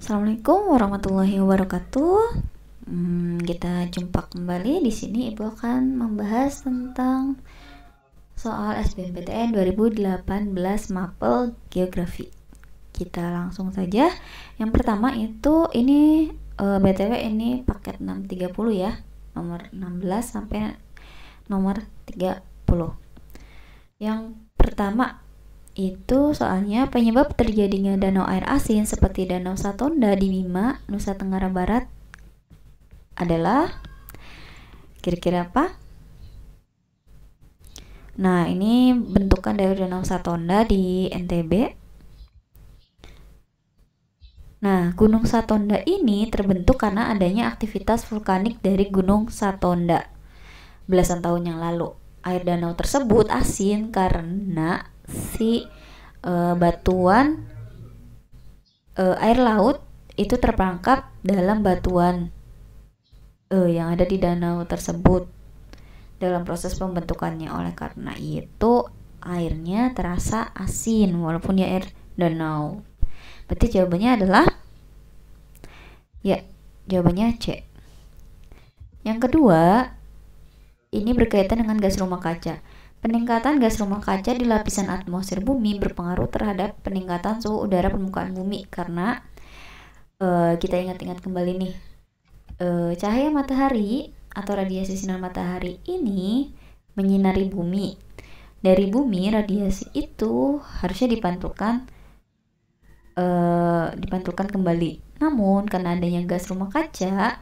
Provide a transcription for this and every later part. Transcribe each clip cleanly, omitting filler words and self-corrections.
Assalamualaikum warahmatullahi wabarakatuh. Kita jumpa kembali di sini. Ibu akan membahas tentang soal SBMPTN 2018 Mapel Geografi. Kita langsung saja. Yang pertama itu ini BTW ini paket 630 ya, nomor 16 sampai nomor 30. Yang pertama itu soalnya penyebab terjadinya danau air asin seperti Danau Satonda di Bima, Nusa Tenggara Barat adalah kira-kira apa? Nah, ini bentukan dari Danau Satonda di NTB. Nah, Gunung Satonda ini terbentuk karena adanya aktivitas vulkanik dari Gunung Satonda belasan tahun yang lalu. Air danau tersebut asin karena si batuan air laut itu terperangkap dalam batuan yang ada di danau tersebut dalam proses pembentukannya. Oleh karena itu airnya terasa asin walaupun ya air danau. Berarti jawabannya adalah jawabannya C. Yang kedua, ini berkaitan dengan gas rumah kaca. Peningkatan gas rumah kaca di lapisan atmosfer bumi berpengaruh terhadap peningkatan suhu udara permukaan bumi karena kita ingat-ingat kembali nih, cahaya matahari atau radiasi sinar matahari ini menyinari bumi. Dari bumi radiasi itu harusnya dipantulkan kembali. Namun karena adanya gas rumah kaca,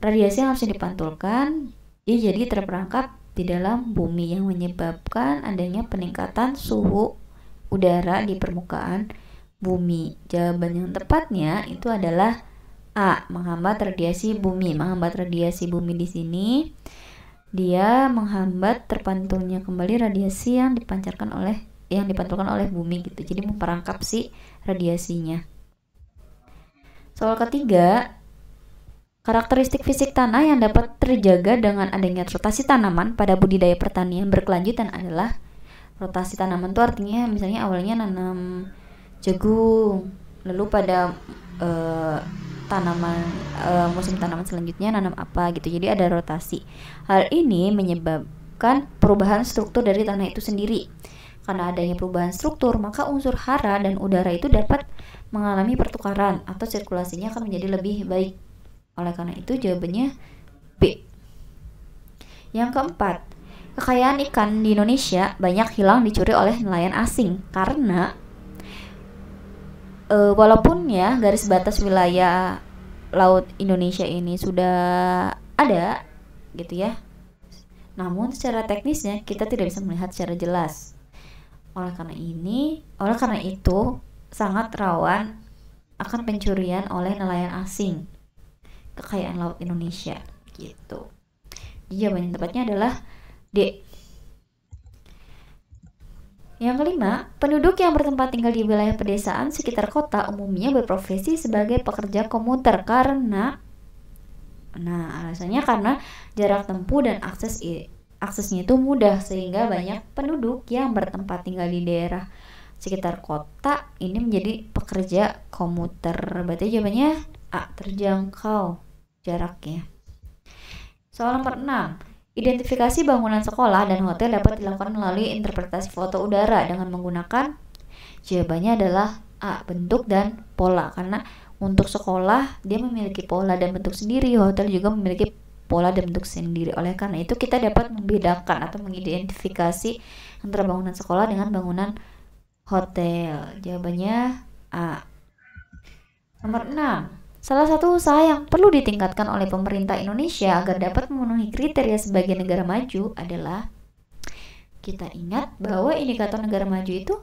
radiasi yang harusnya dipantulkan dia jadi terperangkap di dalam bumi yang menyebabkan adanya peningkatan suhu udara di permukaan bumi. Jawaban yang tepatnya itu adalah A, menghambat radiasi bumi. Menghambat radiasi bumi di sini dia menghambat terpantulnya kembali radiasi yang dipantulkan oleh bumi gitu. Jadi memperangkap si radiasinya. Soal ketiga, karakteristik fisik tanah yang dapat terjaga dengan adanya rotasi tanaman pada budidaya pertanian berkelanjutan adalah rotasi tanaman itu artinya misalnya awalnya nanam jagung, lalu pada musim tanaman selanjutnya nanam apa gitu. Jadi ada rotasi. Hal ini menyebabkan perubahan struktur dari tanah itu sendiri. Karena adanya perubahan struktur, maka unsur hara dan udara itu dapat mengalami pertukaran atau sirkulasinya akan menjadi lebih baik. Oleh karena itu jawabannya B. Yang keempat, kekayaan ikan di Indonesia banyak hilang dicuri oleh nelayan asing karena walaupun ya garis batas wilayah laut Indonesia ini sudah ada gitu ya, namun secara teknisnya kita tidak bisa melihat secara jelas. Oleh karena itu sangat rawan akan pencurian oleh nelayan asing kekayaan laut Indonesia gitu. Jadi jawaban yang tepatnya adalah D. Yang kelima, penduduk yang bertempat tinggal di wilayah pedesaan sekitar kota umumnya berprofesi sebagai pekerja komuter karena alasannya karena jarak tempuh dan aksesnya itu mudah sehingga banyak penduduk yang bertempat tinggal di daerah sekitar kota ini menjadi pekerja komuter. Berarti jawabannya A, terjangkau jaraknya. Soal nomor 6, identifikasi bangunan sekolah dan hotel dapat dilakukan melalui interpretasi foto udara dengan menggunakan, jawabannya adalah A, bentuk dan pola. Karena untuk sekolah dia memiliki pola dan bentuk sendiri, hotel juga memiliki pola dan bentuk sendiri. Oleh karena itu kita dapat membedakan atau mengidentifikasi antara bangunan sekolah dengan bangunan hotel. Jawabannya A. Nomor 6, salah satu usaha yang perlu ditingkatkan oleh pemerintah Indonesia agar dapat memenuhi kriteria sebagai negara maju adalah, kita ingat bahwa indikator negara maju itu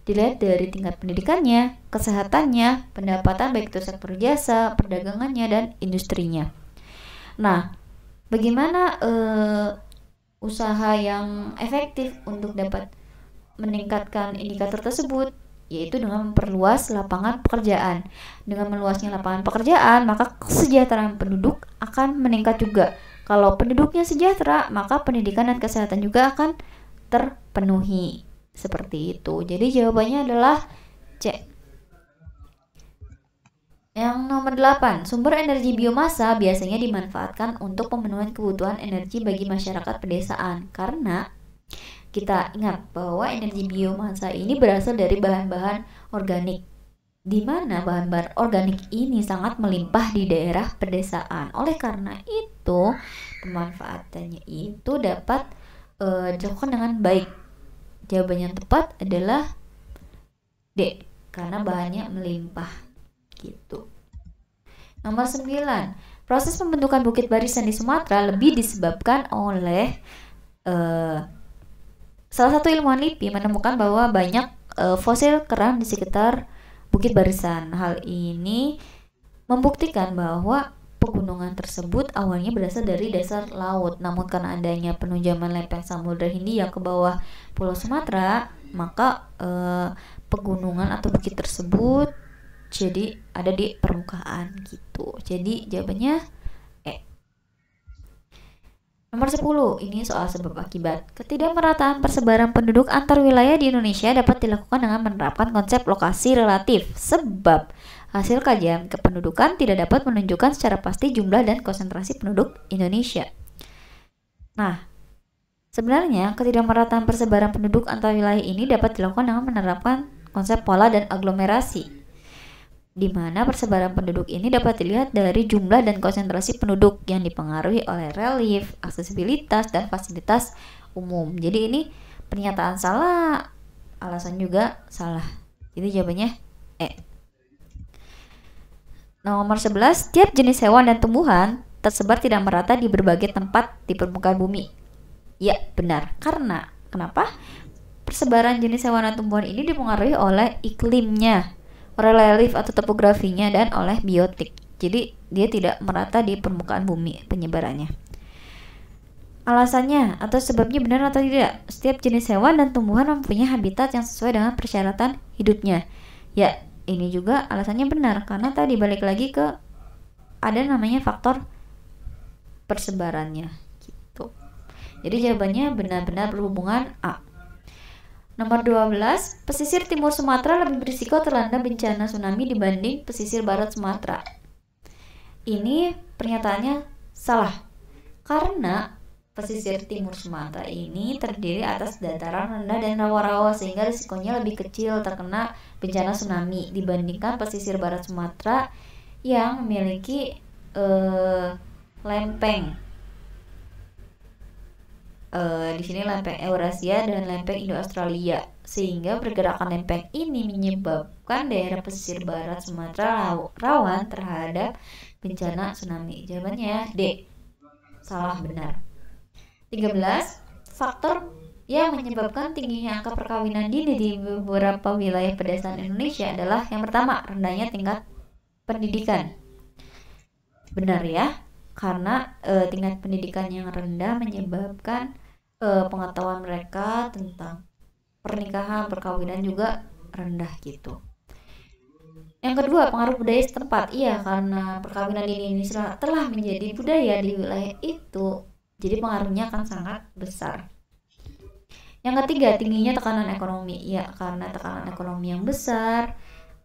dilihat dari tingkat pendidikannya, kesehatannya, pendapatan baik itu sektor jasa, perdagangannya, dan industrinya. Nah, bagaimana usaha yang efektif untuk dapat meningkatkan indikator tersebut? Yaitu dengan memperluas lapangan pekerjaan. Dengan meluasnya lapangan pekerjaan, maka kesejahteraan penduduk akan meningkat juga. Kalau penduduknya sejahtera, maka pendidikan dan kesehatan juga akan terpenuhi. Seperti itu. Jadi jawabannya adalah C. Yang nomor 8, sumber energi biomasa biasanya dimanfaatkan untuk pemenuhan kebutuhan energi bagi masyarakat pedesaan. Karena kita ingat bahwa energi biomasa ini berasal dari bahan-bahan organik, di mana bahan-bahan organik ini sangat melimpah di daerah pedesaan. Oleh karena itu, pemanfaatannya itu dapat dilakukan dengan baik. Jawaban yang tepat adalah D, karena bahannya melimpah gitu. Nomor 9, proses pembentukan bukit barisan di Sumatera lebih disebabkan oleh salah satu ilmuwan LIPI menemukan bahwa banyak fosil kerang di sekitar bukit barisan. Hal ini membuktikan bahwa pegunungan tersebut awalnya berasal dari dasar laut, namun karena adanya penunjaman lempeng Samudra Hindia ke bawah Pulau Sumatera, maka pegunungan atau bukit tersebut jadi ada di permukaan gitu. Jadi jawabannya E. Nomor 10, ini soal sebab akibat. Ketidakmerataan persebaran penduduk antar wilayah di Indonesia dapat dilakukan dengan menerapkan konsep lokasi relatif. Sebab hasil kajian kependudukan tidak dapat menunjukkan secara pasti jumlah dan konsentrasi penduduk Indonesia. Nah, sebenarnya ketidakmerataan persebaran penduduk antar wilayah ini dapat dilakukan dengan menerapkan konsep pola dan aglomerasi, di mana persebaran penduduk ini dapat dilihat dari jumlah dan konsentrasi penduduk yang dipengaruhi oleh relief, aksesibilitas, dan fasilitas umum. Jadi ini pernyataan salah, alasan juga salah. Jadi jawabannya E. Nomor 11, tiap jenis hewan dan tumbuhan tersebar tidak merata di berbagai tempat di permukaan bumi. Ya, benar. Karena kenapa? Persebaran jenis hewan dan tumbuhan ini dipengaruhi oleh iklimnya, relief atau topografinya, dan oleh biotik. Jadi dia tidak merata di permukaan bumi penyebarannya. Alasannya atau sebabnya benar atau tidak? Setiap jenis hewan dan tumbuhan mempunyai habitat yang sesuai dengan persyaratan hidupnya. Ya, ini juga alasannya benar karena tadi balik lagi ke ada namanya faktor persebarannya gitu. Jadi jawabannya benar-benar berhubungan A. Nomor 12, pesisir timur Sumatera lebih berisiko terlanda bencana tsunami dibanding pesisir barat Sumatera. Ini pernyataannya salah. Karena pesisir timur Sumatera ini terdiri atas dataran rendah dan rawa-rawa sehingga risikonya lebih kecil terkena bencana tsunami dibandingkan pesisir barat Sumatera yang memiliki lempeng. Di sini lempeng Eurasia dan lempeng Indo-Australia, sehingga pergerakan lempeng ini menyebabkan daerah pesisir barat Sumatera rawan terhadap bencana tsunami. Jawabannya D. Salah, benar. 13, faktor yang menyebabkan tingginya angka perkawinan dini di beberapa wilayah pedesaan Indonesia adalah yang pertama, rendahnya tingkat pendidikan. Benar ya, karena tingkat pendidikan yang rendah menyebabkan pengetahuan mereka tentang pernikahan, perkawinan juga rendah gitu. Yang kedua, pengaruh budaya setempat. Iya, karena perkawinan dini ini telah menjadi budaya di wilayah itu, jadi pengaruhnya akan sangat besar. Yang ketiga, tingginya tekanan ekonomi. Ya, karena tekanan ekonomi yang besar,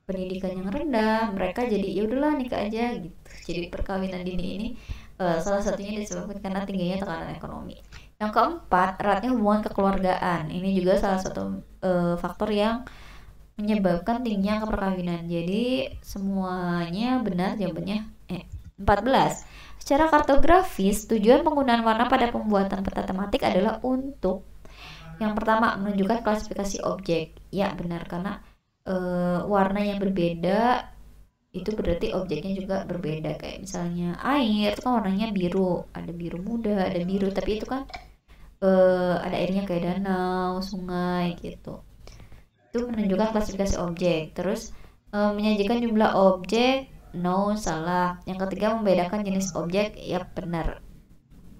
pendidikan yang rendah, mereka jadi ya udahlah nikah aja gitu. Jadi perkawinan dini ini salah satunya disebabkan karena tingginya tekanan ekonomi. Yang keempat, eratnya hubungan kekeluargaan. Ini juga salah satu faktor yang menyebabkan tingginya angka perkawinan. Jadi semuanya benar jawabannya E. 14. Secara kartografis, tujuan penggunaan warna pada pembuatan peta tematik adalah untuk yang pertama menunjukkan klasifikasi objek. Ya, benar karena warna yang berbeda itu berarti objeknya juga berbeda. Kayak misalnya air itu kan warnanya biru, ada biru muda, ada biru, tapi itu kan ada airnya kayak danau, sungai gitu. Itu menunjukkan klasifikasi objek. Terus menyajikan jumlah objek, no, salah. Yang ketiga membedakan jenis objek, ya benar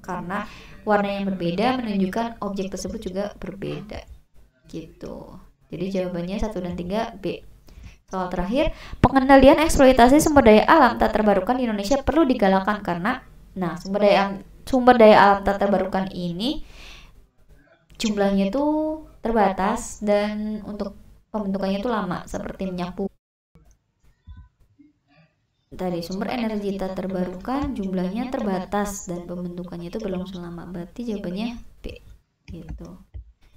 karena warna yang berbeda menunjukkan objek tersebut juga berbeda gitu. Jadi jawabannya 1 dan 3 B. Soal terakhir, pengendalian eksploitasi sumber daya alam tak terbarukan di Indonesia perlu digalakkan karena sumber daya alam tak terbarukan ini jumlahnya tuh terbatas dan untuk pembentukannya itu lama seperti minyak bumi. tadi sumber energi tak terbarukan jumlahnya terbatas dan pembentukannya itu berlangsung lama. Berarti jawabannya B gitu.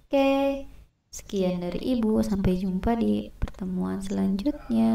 Oke, sekian dari Ibu, sampai jumpa di pertemuan selanjutnya.